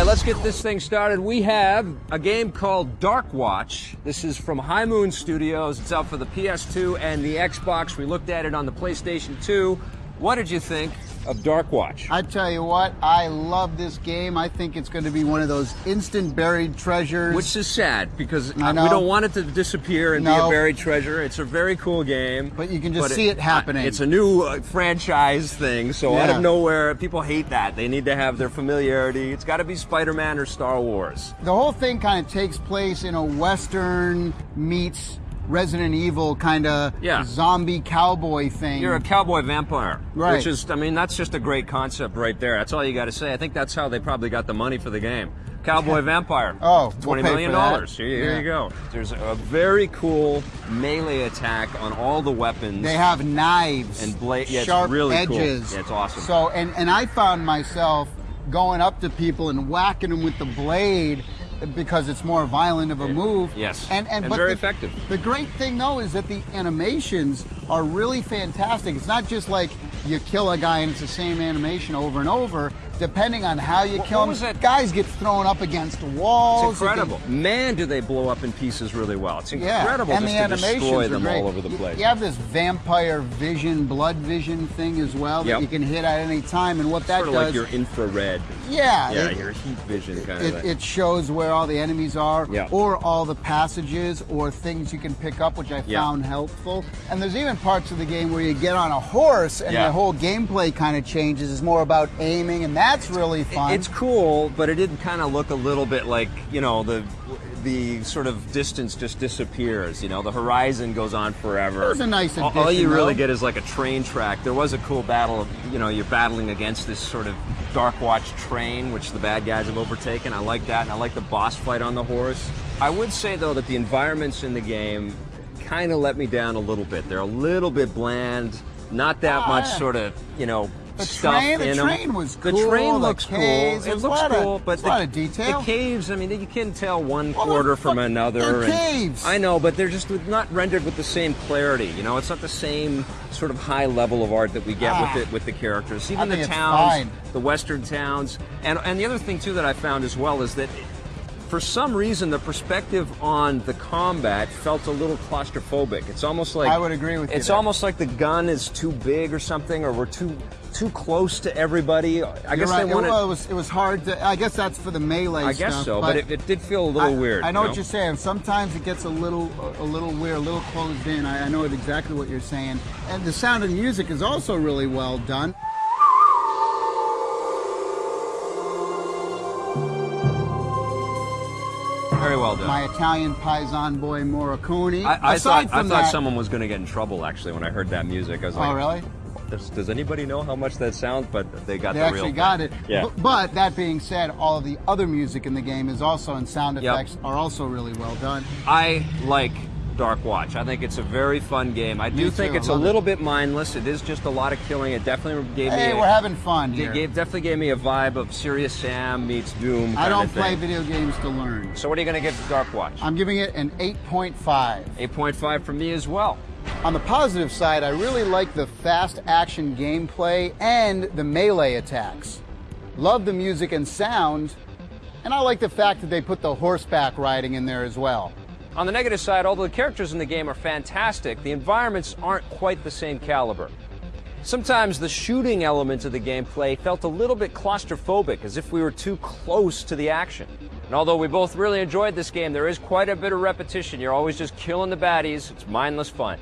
let's get this thing started. We have a game called Darkwatch. This is from High Moon Studios. It's out for the PS2 and the Xbox. We looked at it on the PlayStation 2. What did you think of Darkwatch? I tell you what, I love this game. I think it's going to be one of those instant buried treasures. Which is sad, because we don't want it to disappear and be a buried treasure. It's a very cool game. But you can just see it happening. It's a new franchise thing, so out of nowhere, people hate that. They need to have their familiarity. It's got to be Spider-Man or Star Wars. The whole thing kind of takes place in a Western meets Resident Evil kind of zombie cowboy thing. You're a cowboy vampire. Right. Which is, I mean, that's just a great concept right there. That's all you got to say. I think that's how they probably got the money for the game. Cowboy vampire. Oh, $20 million. Here you go. There's a very cool melee attack on all the weapons. They have knives and sharp it's really edges. Cool. Yeah, it's awesome. So, and I found myself going up to people and whacking them with the blade, because it's more violent of a move. Yes, and but very effective. The great thing, though, is that the animations are really fantastic. It's not just like you kill a guy and it's the same animation over and over. Depending on how you kill him, guys get thrown up against walls. It's incredible. Man, do they blow up in pieces really well. It's incredible and just the to destroy them all over the place. You have this vampire vision, blood vision thing as well that you can hit at any time, and what that does... Sort of like your infrared. Yeah, your heat vision kind of thing. It shows where all the enemies are, or all the passages, or things you can pick up, which I found helpful. And there's even parts of the game where you get on a horse, and the whole gameplay kind of changes. It's more about aiming, and that's really fun. It's cool, but it did kind of look a little bit like, you know, the sort of distance just disappears. You know, the horizon goes on forever. It was a nice addition, all you really get is like a train track. There was a cool battle of, you know, you're battling against this sort of Darkwatch train, which the bad guys have overtaken. I like that, and I like the boss fight on the horse. I would say, though, that the environments in the game kind of let me down a little bit. They're a little bit bland, not that much sort of, you know, the train was cool. The train looks cool. It looks cool, but a lot of detail. The caves, I mean, you can't tell one quarter from another. They're caves. I know, but they're just not rendered with the same clarity. You know, it's not the same sort of high level of art that we get with the characters. Even the towns, the western towns, and the other thing too that I found as well is that, for some reason, the perspective on the combat felt a little claustrophobic. It's almost like... I would agree with you. It's almost like the gun is too big or something, or we're too close to everybody. I guess they wanted... It was hard to... I guess that's for the melee stuff. I guess so, but it did feel a little weird. I know what you're saying. Sometimes it gets a little weird, a little closed in. I know exactly what you're saying. And the sound and music is also really well done. Very well done. My Italian paisan boy Morricone. I thought someone was going to get in trouble, actually, when I heard that music. I was like, oh, really? Does anybody know how much that sounds? But they got the real thing. They actually got it. Yeah. But that being said, all of the other music in the game is also, and sound effects are also really well done. I like Darkwatch. I think it's a very fun game. I do think it's a little bit mindless. It is just a lot of killing. It definitely gave me... Hey, we're having fun here. It definitely gave me a vibe of Serious Sam meets Doom I don't play video games to learn. So what are you going to give Darkwatch? I'm giving it an 8.5. 8.5 from me as well. On the positive side, I really like the fast action gameplay and the melee attacks. Love the music and sound, and I like the fact that they put the horseback riding in there as well. On the negative side, although the characters in the game are fantastic, the environments aren't quite the same caliber. Sometimes the shooting elements of the gameplay felt a little bit claustrophobic, as if we were too close to the action. And although we both really enjoyed this game, there is quite a bit of repetition. You're always just killing the baddies. It's mindless fun.